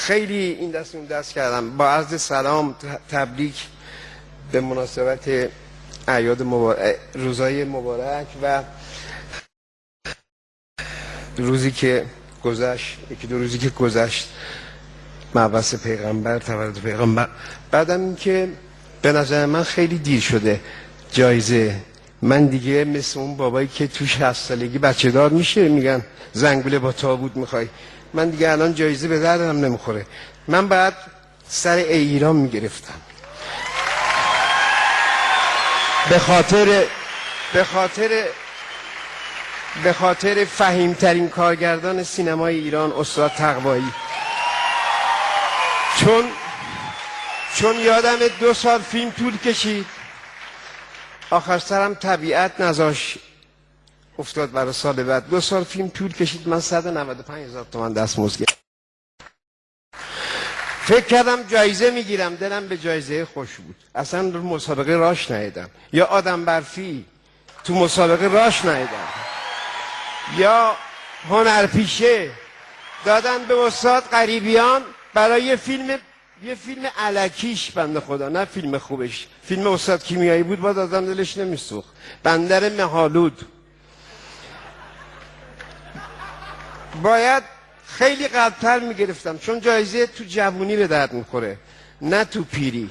خیلی این دست اون دست کردم. با عرض سلام تبریک به مناسبت اعیاد روزای مبارک و روزی که گذشت، یکی دو روزی که گذشت مبعث پیغمبر، تولد پیغمبر. بعدم این که به نظر من خیلی دیر شده جایزه. من دیگه مثل اون بابایی که تو 60 سالگی بچه دار میشه میگن زنگوله با تابوت میخوای. من دیگه الان جایزه به دردم نمیخوره. من بعد سر ایران میگرفتم به خاطر فهیمترین کارگردان سینمای ایران استاد تقوایی. چون یادم 2 سال فیلم طول کشید، آخر سرم طبیعت نذاش افتاد برای سال بعد. 2 سال فیلم طول کشید، من 195,000 تومان دستمزد گرفتم. فکر کردم جایزه میگیرم، دلم به جایزه خوش بود. اصلا رو مسابقه راش ندیدم. یا آدم برفی تو مسابقه راش ندیدم، یا هنرپیشه دادن به استاد غریبیان برای یه فیلم الکیش، بنده خدا، نه فیلم خوبش. فیلم استاد کیمیایی بود، با دادم دلش نمیسوخت. بندر مهالود. باید خیلی قبل‌تر میگرفتم، چون جایزه تو جوونی به درد میخوره نه تو پیری.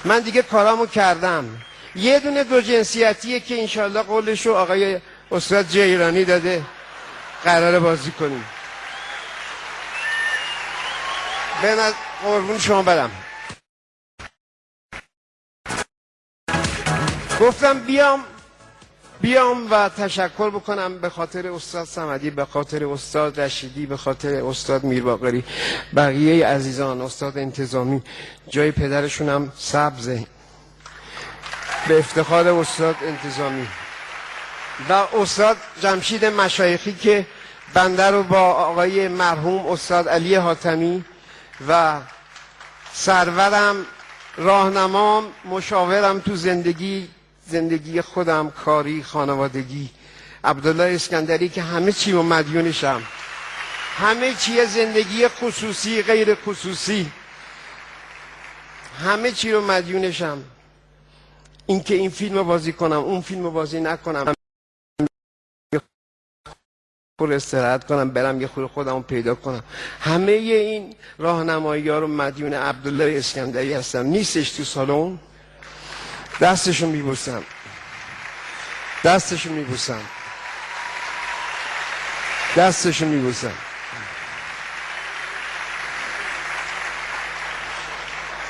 من دیگه کارامو کردم. یه دونه 2 جنسیتیه که انشالله قولشو آقای استاد جیرانی داده قراره بازی کنیم. به قربون شما برم. گفتم بیام و تشکر بکنم به خاطر استاد صمدی، به خاطر استاد رشیدی، به خاطر استاد میرباقری، بقیه عزیزان، استاد انتظامی. جای پدرشون هم سبزه. به افتخار استاد انتظامی و استاد جمشید مشایخی که بنده رو با آقای مرحوم استاد علی حاتمی و سرورم، راهنمام، مشاورم تو زندگی خودم، کاری، خانوادگی، عبدالله اسکندری که همه چی رو مدیونشم، همه چی، زندگی خصوصی غیر خصوصی، همه چی رو مدیونشم. این که این فیلم رو بازی کنم، اون فیلم رو بازی نکنم، پر استراحت کنم، برم یه خود خودم پیدا کنم، همه این راهنمایی ها رو مدیون عبدالله اسکندری هستم. نیستش تو سالن، دستشو میبوسم.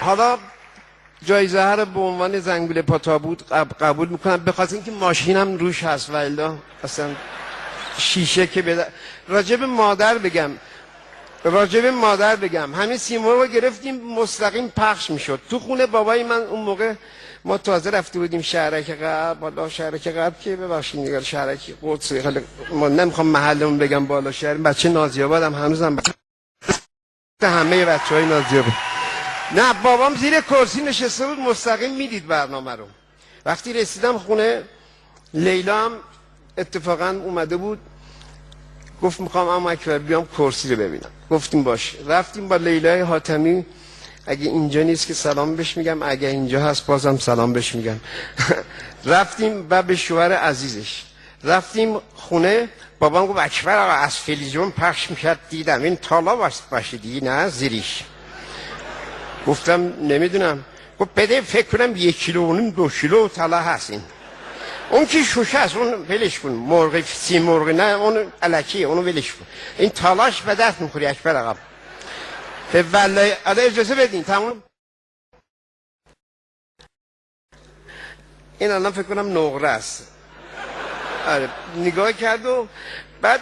حالا جایزه ها رو به عنوان زنگوله پا تابوت قبول میکنم، به خاطر اینکه ماشینم روش هست و الا اصلا شیشه که راجب مادر بگم همین سیمور رو گرفتیم مستقیم پخش میشد تو خونه بابای من. اون موقع ما تازه رفته بودیم شهرک غرب. بالا شهرک غرب که ببخشید نگار شهرک قدس، ما نمیخوام محلمون بگم، بالا شهر بچه نازی‌آبادم، هنوزم همه بچهای نازی‌آباد. نه، بابام زیر کرسی نشسته بود مستقیم میدید برنامه رو. وقتی رسیدم خونه، لیلا هم اتفاقا اومده بود، گفت میخوام عمو اکبر بیام کرسی رو ببینم. گفتیم باش. رفتیم با لیلای حاتمی. اگه اینجا نیست که سلام بهش میگم، اگه اینجا هست بازم سلام بهش میگم. رفتیم و به شوهر عزیزش رفتیم خونه. بابام گفت اکبر آقا از تلویزیون پخش میکرد دیدم، این تالا باشیدی نه زیریش؟ گفتم نمیدونم. گفت بده فکر کنم 1 کیلو 2 کیلو طلا هست. اون که شوشه است، اون ولش کن. مرغ سی مرغ نه، اون الکیه، اونو ولش کن. این تالاش به دست میخوری اکبر آقا. والله اجازه بدین تمام. این الان فکر کنم نقره است. آره نگاه کرد و بعد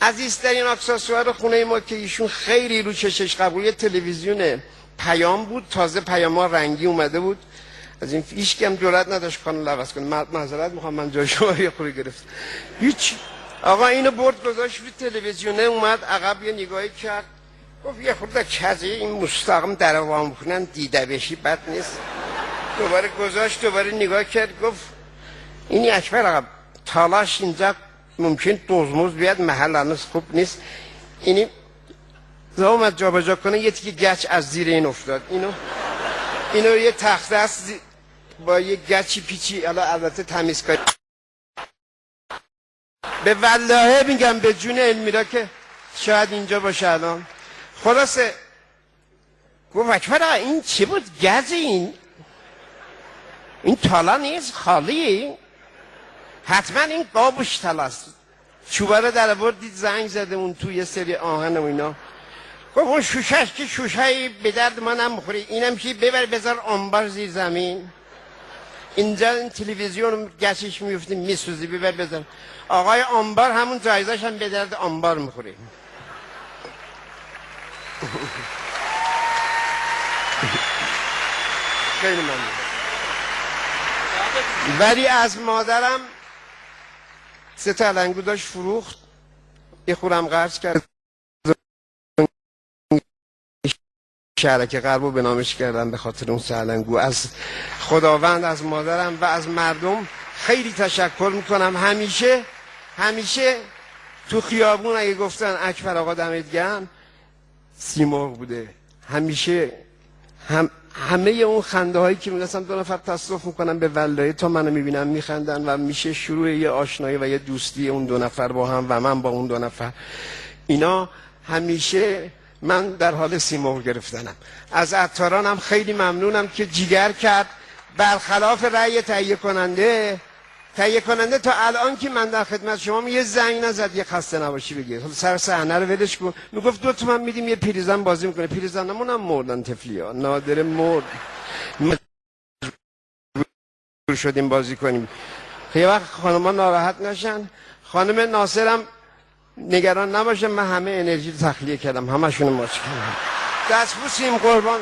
عزیزترین اکسسوار خونه ما که ایشون خیلی رو چشش قبول، یه تلویزیون پیام بود، تازه پیام‌ها رنگی اومده بود. از این هیچ کم جرئت نداشت کانال عوض کنه. معذرت میخوام من جای شما یه خوری گرفت. هیچ. آقا اینو برد گذاشت روی تلویزیونه، اومد عقب یه نگاهی کرد، گفت یه خورده کزی این مستقیم در وام کنن دیده بشی بد نیست. دوباره گذاشت، دوباره نگاه کرد، گفت اینی اکبر آقا تالاش اینجا ممکن دوزموز بیاد، محل هنوز خوب نیست. اینی اومد جابجا کنه، یه تیکه گچ از زیر این افتاد. اینو یه تخته است با یه گچی پیچی، البته تمیزکاری. به والله میگم به جون علمیرا که شاید اینجا باشه الان. خلاصه گفت اکبر آقا این چی بود؟ گز این تالا نیست، خالی. حتما این قابوش تالاست. چوباره در آورد، دید زنگ زده اون توی یه سری آهن و اینا. گفت اون شوشهش که شوشهی به درد ما نمیخوری، اینم که ببر بذار آنبار زیر زمین. اینجا این تلویزیون گچش میفته میسوزی، ببر بذار. آقای آنبار همون جایزش هم به درد آنبار میخوره. خیلی ممنون. ولی از مادرم 3 تا علنگو داشت فروخت، یه خورم قرض کرد، شهرک غربو به نامش کردم به خاطر اون 3 علنگو. از خداوند، از مادرم و از مردم خیلی تشکر میکنم. همیشه تو خیابون اگه گفتن اکبر آقا دمت گرم، سیمرغ بوده. همیشه همه اون خنده هایی که میگستم 2 نفر تصادف میکنن به والله تا منو میبینن میخندن و میشه شروع یه آشنایی و یه دوستی اون 2 نفر با هم و من با اون 2 نفر. اینا همیشه من در حال سیمرغ گرفتنم. از عطارانم خیلی ممنونم که جیگر کرد، برخلاف رأی تهیه کننده تا الان که من در خدمت شما یه زنگ نزد یه خسته نباشی بگیر، سر صحنه رو ولش کن. میگفت 2 تومن میدیم یه پیرزن بازی میکنه. پیرزنمون هم مردن، طفلیا نادر مرد، شدیم بازی کنیم. یه وقت خانما ناراحت نشن. خانم ناصرم نگران نباشه، من همه انرژی رو تخلیه کردم، همشون ماچ کردم. دست بوسیم قربان.